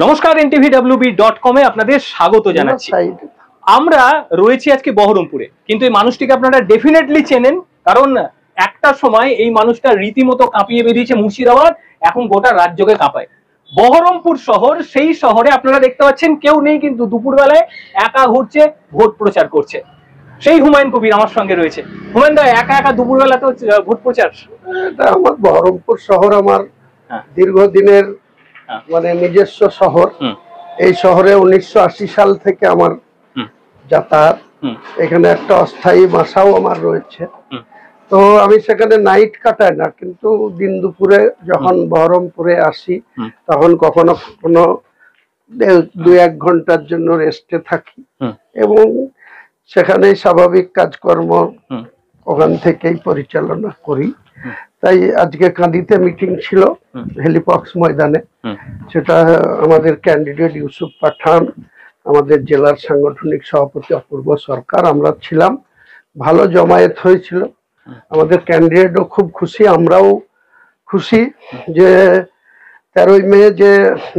নমস্কার, ntvwb.com এ আপনাদের স্বাগত জানাচ্ছি। আমরা রয়েছি আজকে বহরমপুরে, কিন্তু এই মানুষটিকে আপনারা ডেফিনেটলি চেনেন, কারণ একটা সময় এই মানুষটা রীতিমতো কাঁপিয়ে বেরিয়েছে মুর্শিদাবাদ, এখন গোটা রাজ্যকে কাঁপায়। বহরমপুর শহর, সেই শহরে আপনারা দেখতে পাচ্ছেন কেউ নেই, কিন্তু দুপুরবেলায় একা ঘুরছে, ভোট প্রচার করছে। সেই হুমায়ুন কবির আমার সঙ্গে রয়েছে। হুমায়ুন দা, একা একা দুপুরবেলা তো ভোট প্রচার? এটা আমার বহরমপুর শহর আমার দীর্ঘদিনের মানে নিজস্ব শহর। এই শহরে 1980 সাল থেকে আমার যাতায়াত। এখানে একটা অস্থায়ী বাসাও আমার রয়েছে। তো আমি সেখানে নাইট কাটাই না, কিন্তু দিন দুপুরে যখন বহরমপুরে আসি তখন কখনো কখনো 2-1 ঘন্টার জন্য রেস্টে থাকি এবং সেখানে স্বাভাবিক কাজকর্ম ওখান থেকেই পরিচালনা করি। তাই আজকে কাঁদিতে মিটিং ছিল হেলিপক্স ময়দানে, সেটা আমাদের ক্যান্ডিডেট ইউসুফ পাঠান, আমাদের জেলার সাংগঠনিক সভাপতি অপূর্ব সরকার, আমরা ছিলাম। ভালো জমায়েত হয়েছিল, আমাদের ক্যান্ডিডেটও খুব খুশি, আমরাও খুশি যে 13ই মে যে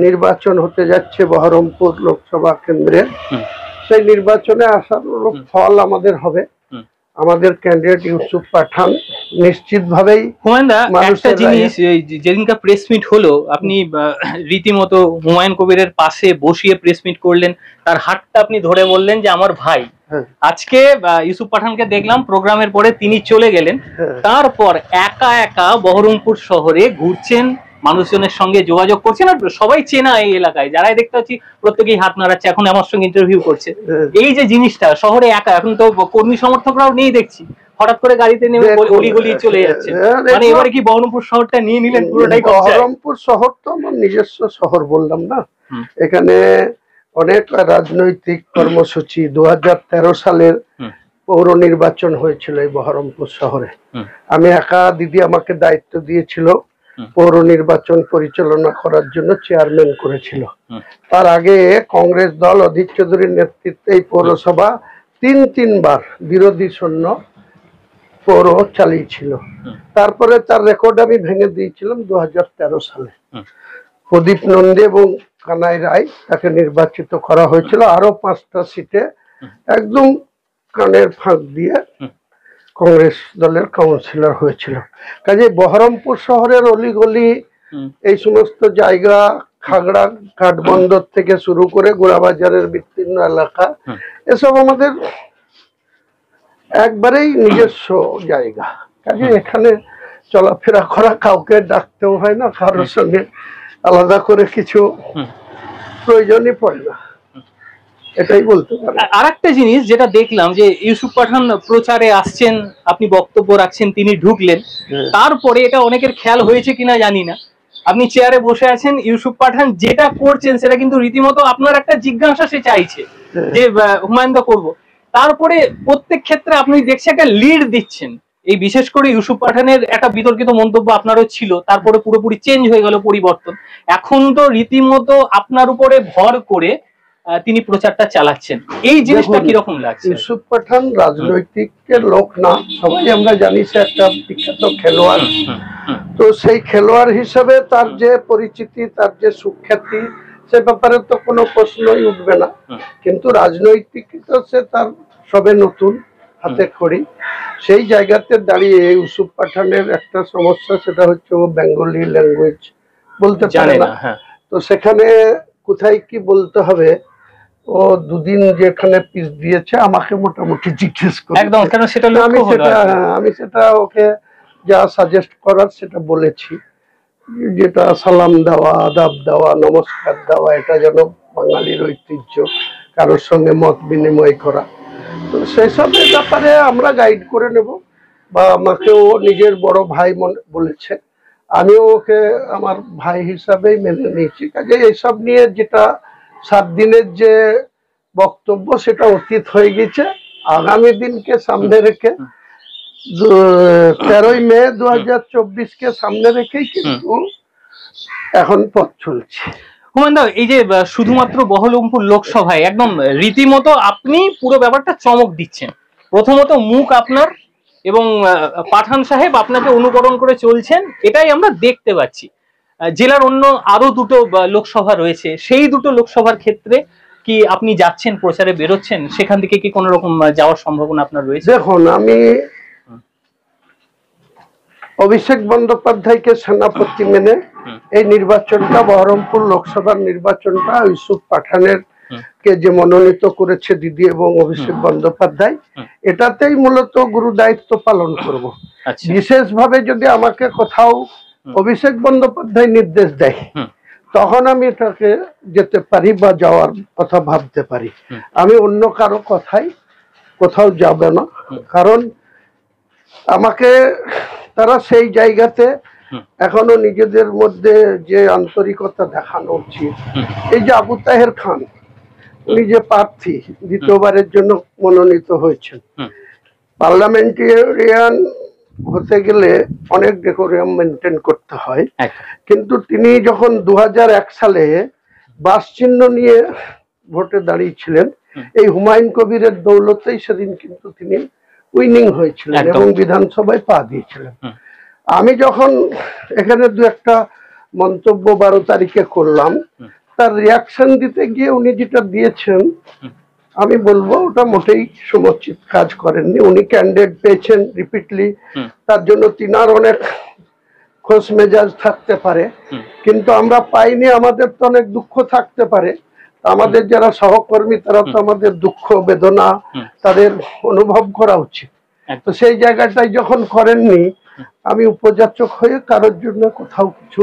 নির্বাচন হতে যাচ্ছে বহরমপুর লোকসভা কেন্দ্রে, সেই নির্বাচনে আসার ফল আমাদের হবে। আমাদের ক্যান্ডিডেট ইউসুফ পাঠান নিশ্চিতভাবেই। একটা জিনিস, যেদিনকা প্রেস মিট হলো, আপনি রীতিমতো হুমায়ুন কবিরের পাশে বসিয়ে প্রেস মিট করলেন, তার হাতটা আপনি ধরে বললেন যে আমার ভাই। আজকে ইউসুফ পাঠানকে দেখলাম প্রোগ্রামের পরে তিনি চলে গেলেন, তারপর একা একা বহরমপুর শহরে ঘুরছেন, মানুষজনের সঙ্গে যোগাযোগ করছেন, আর সবাই চেনা এই এলাকায়, যারাই দেখতে পাচ্ছি প্রত্যেকেই হাত নাড়াচ্ছে, এখন আমার সঙ্গে ইন্টারভিউ করছে। এই যে জিনিসটা, শহরে একা, এখন তো কর্মী সমর্থকরাও নেই দেখছি, হঠাৎ করে গাড়িতে নেমে গলি গলি চলে যাচ্ছে, মানে এবারে কি বহরমপুর শহরটা নিয়ে নিলেন পুরোটাই? বহরমপুর শহর তো আমার নিজস্ব শহর, বললাম না। এখানে অনেক রাজনৈতিক কর্মসূচি, 2013 সালের পৌর নির্বাচন হয়েছিল এই বহরমপুর শহরে। আমি একা, দিদি আমাকে দায়িত্ব দিয়েছিল পৌর নির্বাচন পরিচালনা করার জন্য, চেয়ারম্যান করেছিল। তার আগে কংগ্রেস দল অধীর চৌধুরীর নেতৃত্বে এই পৌরসভা 3-3বার বিরোধী শূন্য পৌর চালিয়েছিল। তারপরে তার রেকর্ড আমি ভেঙে দিয়েছিলাম 2013 সালে। প্রদীপ নন্দী এবং কানাই রায় তাকে নির্বাচিত করা হয়েছিল, আরো 5টা সিটে একদম কানের ফাঁক দিয়ে কংগ্রেস দলের কাউন্সিলর হয়েছিল। কাজে বহরমপুর শহরের অলিগলি, এই সমস্ত জায়গা, খাগড়া ঘাট বন্দর থেকে শুরু করে গোড়াবাজারের বিস্তীর্ণ এলাকা, এসব আমাদের একবারেই নিজস্ব জায়গা। কাজে এখানে চলাফেরা করা, কাউকে ডাকতেও হয় না, কারোর সঙ্গে আলাদা করে কিছু প্রয়োজনই পড়ে না, এটাই বলতে পারি। আর একটা জিনিস যেটা দেখলাম, যে ইউসুফ পাঠান প্রচারে আসছেন, আপনি বক্তব্য রাখছেন, তিনি ঢুকলেন, তারপরে এটা অনেকের খেয়াল হয়েছে কিনা জানি না, আপনি চেয়ারে বসে আছেন, ইউসুফ পাঠান যেটা করছেন সেটা কিন্তু রীতিমতো আপনার একটা জিজ্ঞাসা সে চাইছে যে হুমায়ুন দা করবো, তারপরে প্রত্যেক ক্ষেত্রে আপনি দেখছি একটা লিড দিচ্ছেন। এই বিশেষ করে ইউসুফ পাঠানের একটা বিতর্কিত মন্তব্য আপনারও ছিল, তারপরে পুরোপুরি চেঞ্জ হয়ে গেল, পরিবর্তন। এখন তো রীতিমতো আপনার উপরে ভর করে তিনি প্রচারটা চালাচ্ছেন, এই জিনিসটা কিরকম লাগছে? ইউসুফ পাঠান রাজনৈতিক লোক না, সবাই আমরা জানি সে একটা বিখ্যাত খেলোয়াড়। তো সেই খেলোয়াড় হিসেবে তার যে পরিচিতি, তার যে সুখ্যাতি, সে ব্যাপারে তো কোনো প্রশ্নই উঠবে না। কিন্তু রাজনৈতিক সে তার সবে নতুন হাতে খড়ি, সেই জায়গাতে দাঁড়িয়ে ইউসুফ পাঠানের একটা সমস্যা, সেটা হচ্ছে ও বেঙ্গলি ল্যাঙ্গুয়েজ বলতে পারে না। তো সেখানে কোথায় কি বলতে হবে, ও দুদিন যেখানে পিস দিয়েছে আমাকে মোটামুটি জিজ্ঞেস করে, আমি সেটা ওকে যা সাজেস্ট করার সেটা বলেছি, যেটা সালাম দেওয়া, আদাব দেওয়া, নমস্কার দেওয়া, এটা যেন বাঙালির ঐতিহ্য, কারোর সঙ্গে মত বিনিময় করা। তো সেসবের ব্যাপারে আমরা গাইড করে নেব, বা আমাকেও নিজের বড় ভাই বলেছে, আমিও ওকে আমার ভাই হিসাবেই মেনে নিয়েছি। কাজে এইসব নিয়ে যেটা 7 দিনের যে বক্তব্য, সেটা অতীত হয়ে গেছে। আগামী দিনকে সামনে রেখে 13ই মে 2024 কে সামনে রেখেই কিন্তু এখন পথ চলছে। হুমায়ুন দা, এই যে শুধুমাত্র বহরমপুর লোকসভায় একদম রীতিমতো আপনি পুরো ব্যাপারটা চমক দিচ্ছেন। প্রথমত মুখ আপনার, এবং পাঠান সাহেব আপনাকে অনুকরণ করে চলছেন, এটাই আমরা দেখতে পাচ্ছি। জেলার অন্য আরো দুটো লোকসভা রয়েছে, সেই দুটো লোকসভার ক্ষেত্রে কি আপনি যাচ্ছেন, প্রচারে বেরোচ্ছেন, সেখান থেকে কি কোনো রকম যাওয়ার সম্ভাবনা আপনার রয়েছে? দেখুন, আমি অভিষেক বন্দ্যোপাধ্যায়কে সেনাপতি মেনে এই নির্বাচনটা, বহরমপুর লোকসভার নির্বাচনটা ইউসুফ পাঠানের কে যে মনোনীত করেছে দিদি এবং অভিষেক বন্দ্যোপাধ্যায়, এটাতেই মূলত গুরু দায়িত্ব পালন করব। বিশেষভাবে যদি আমাকে কোথাও অভিষেক বন্দ্যোপাধ্যায় নির্দেশ দেয়, তখন আমি এটাকে যেতে পারি বা যাওয়ার কথা ভাবতে পারি। আমি অন্য কারো কথাই কোথাও যাব না, কারণ আমাকে তারা সেই জায়গাতে এখনো নিজেদের মধ্যে যে আন্তরিকতা দেখানো উচিত। এই যে আবু তাহের খান, উনি যে প্রার্থী, দ্বিতীয়বারের জন্য মনোনীত হয়েছেন, পার্লামেন্টারিয়ান হতে গেলে অনেক ডেকোরিয়াম মেনটেন করতে হয়, কিন্তু তিনি যখন 2001 সালে বাস চিহ্ন নিয়ে ভোটে দাঁড়িয়েছিলেন, এই হুমায়ুন কবিরের দৌলতেই সেদিন কিন্তু তিনি উইনিং হয়েছিলেন এবং বিধানসভায় পা দিয়েছিলেন। আমি যখন এখানে দু একটা মন্তব্য 12 তারিখে করলাম, তার রিয়াকশন দিতে গিয়ে উনি যেটা দিয়েছেন, আমি বলবো ওটা মোটেই সমুচিত কাজ করেননি। উনি ক্যান্ডিডেট পেয়েছেন রিপিটলি, তার জন্য তিনার অনেক খোশ মেজাজ থাকতে পারে, কিন্তু আমরা পাইনি, আমাদের তো অনেক দুঃখ থাকতে পারে। আমাদের যারা সহকর্মী, তারা তো আমাদের দুঃখ বেদনা তাদের অনুভব করা উচিত। তো সেই জায়গাটাই যখন করেননি, আমি উপযাচক হয়ে কারোর জন্য কোথাও কিছু,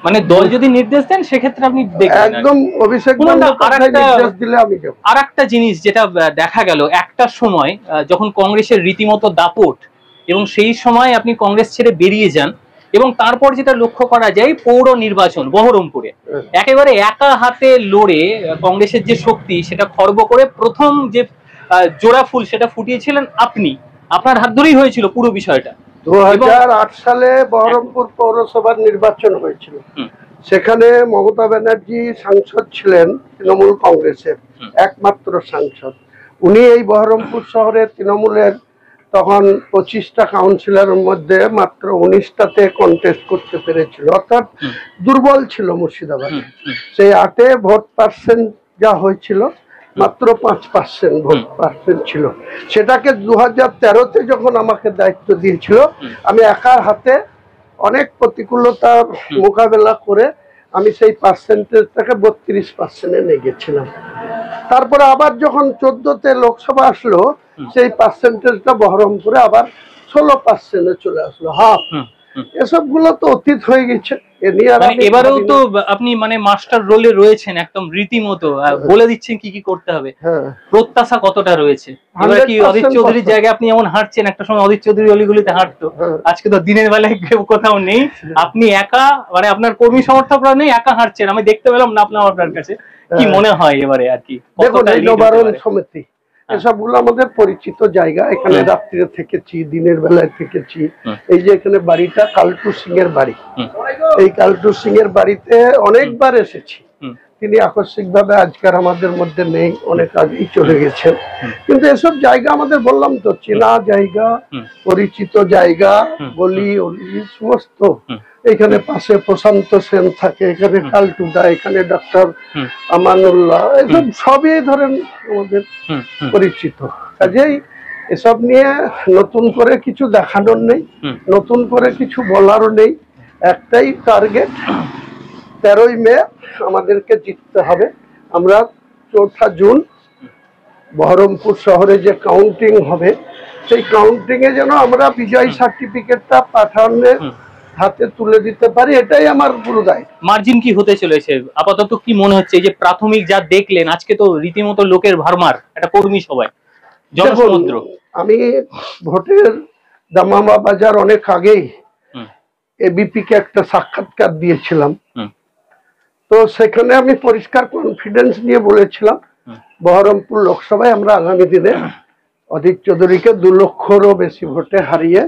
মানে দল যদি নির্দেশ দেন সেক্ষেত্রে আপনি একদম অভিষেক বন্দ্যোপাধ্যায় নির্দেশ দিলে আমি যাব। আর একটা জিনিস যেটা দেখা গেল, একটা সময় যখন কংগ্রেসের রীতিমতো দাপট, এবং সেই সময় আপনি কংগ্রেস ছেড়ে বেরিয়ে যান, এবং তারপর যেটা লক্ষ্য করা যায়, পৌর নির্বাচন বহরমপুরে একেবারে একা হাতে লড়ে কংগ্রেসের যে শক্তি সেটা খর্ব করে প্রথম যে জোড়া ফুল সেটা ফুটিয়েছিলেন আপনি, আপনার হাত ধরেই হয়েছিল পুরো বিষয়টা। 2008 সালে বহরমপুর পৌরসভার নির্বাচন হয়েছিল, সেখানে মমতা ব্যানার্জি সাংসদ ছিলেন তৃণমূল কংগ্রেসের একমাত্র সাংসদ। উনি এই বহরমপুর শহরে তৃণমূলের তখন 25টা কাউন্সিলরের মধ্যে মাত্র 19টাতে কন্টেস্ট করতে পেরেছিল, অর্থাৎ দুর্বল ছিল মুর্শিদাবাদ। সেই 8-এ ভোট পার্সেন্ট যা হয়েছিল, মাত্র 5% ভোট পার্সেন্ট ছিল। সেটাকে 2013-তে যখন আমাকে দায়িত্ব দিয়েছিল, আমি একার হাতে অনেক প্রতিকূলতার মোকাবেলা করে আমি সেই পার্সেন্টেজটাকে 32%-এ নিয়ে গেছিলাম। তারপরে আবার যখন 14-তে লোকসভা আসলো, সেই পার্সেন্টেজটা বহরমপুরে আবার 16%-এ চলে আসলো, হাফ। এসব গুলো তো অতীত হয়ে গেছে। এবারেও তো আপনি মানে মাস্টার রোলে রয়েছেন, একদম রীতিমতো বলে দিচ্ছেন কি কি করতে হবে। প্রত্যাশা কতটা রয়েছে? এবারে কি অদিত চৌধুরীর জায়গায় আপনি এমন হাঁটছেন, একটা সময় অদিত চৌধুরী অলিগুলিতে হাঁটতো, আজকে তো দিনের বেলায় কেউ কোথাও নেই, আপনি একা, মানে আপনার কর্মী সমর্থকরা নেই, একা হাঁটছেন, আমি দেখতে পেলাম না আপনার কাছে। কি মনে হয় এবারে আর কি? দেখুন, এই নবারণ সমিতি এসবগুলো আমাদের পরিচিত জায়গা, এখানে রাত্রিরে থেকেছি, দিনের বেলায় থেকেছি। এই যে এখানে বাড়িটা কালটু সিং এর বাড়ি, এই কালটু সিং এর বাড়িতে অনেকবার এসেছি। তিনি আকস্মিকভাবে আজকাল আমাদের মধ্যে নেই, অনেক আগেই চলে গেছেন, কিন্তু এসব জায়গা আমাদের, বললাম তো, চেনা জায়গা, পরিচিত জায়গা, গলি অলি সমস্ত। এখানে পাশে প্রশান্ত সেন থাকে, এখানে কালটুদা, এখানে ডক্টর আমানুল্লাহ, এসব সবই ধরেন আমাদের পরিচিত। কাজেই এসব নিয়ে নতুন করে কিছু দেখানোর নেই, নতুন করে কিছু বলারও নেই। একটাই টার্গেট, 13ই মে আমাদেরকে জিততে হবে। আমরা 4 জুন বহরমপুর শহরে যে কাউন্টিং হবে, সেই কাউন্টিং এ যেন আমরা বিজয় সার্টিফিকেটটা পাঠানোর হাতে তুলে দিতে পারি, এটাই আমার পুরো দায়িত্ব। মার্জিন কি হতে চলেছে আপাতত, কি মনে হচ্ছে? এই যে প্রাথমিক যা দেখলেন, আজকে তো রীতিমতো লোকের ভারমার, একটা কর্মী সবাই, জনসমুদ্র। আমি ভোটের দামামা বাজার অনেক আগেই এবিপি কে একটা সাক্ষাৎকার দিয়েছিলাম, তো সেখানে আমি পরিষ্কার কনফিডেন্স নিয়ে বলেছিলাম, বহরমপুর লোকসভায় আমরা আগামী দিনে অদিত চৌধুরীকে 2 লক্ষেরও বেশি ভোটে হারিয়ে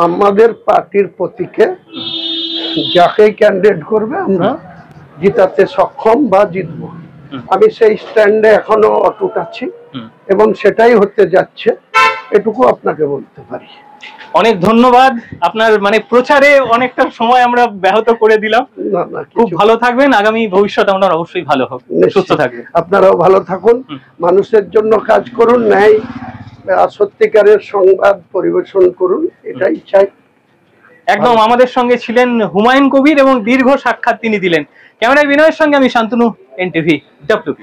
আমাদের পার্টির প্রতীকে যাকে ক্যান্ডিডেট করবে আমরা জিতাতে সক্ষম বা জিতবো। আমি সেই স্ট্যান্ডে এখনো অটুট আছি এবং সেটাই হতে যাচ্ছে, এটুকু আপনাকে বলতে পারি। অনেক ধন্যবাদ। আপনার মানে প্রচারে অনেকটা সময় আমরা ব্যাহত করে দিলাম। খুব ভালো থাকবেন, আগামী ভবিষ্যৎ আপনার অবশ্যই ভালো হোক, সুস্থ থাকবেন। আপনারাও ভালো থাকুন, মানুষের জন্য কাজ করুন, ন্যায় সত্যিকারের সংবাদ পরিবেশন করুন, এটাই চাই। একদম আমাদের সঙ্গে ছিলেন হুমায়ুন কবির এবং দীর্ঘ সাক্ষাৎ তিনি দিলেন। ক্যামেরায় বিনয়ের সঙ্গে আমি শান্তনু, NTV WP।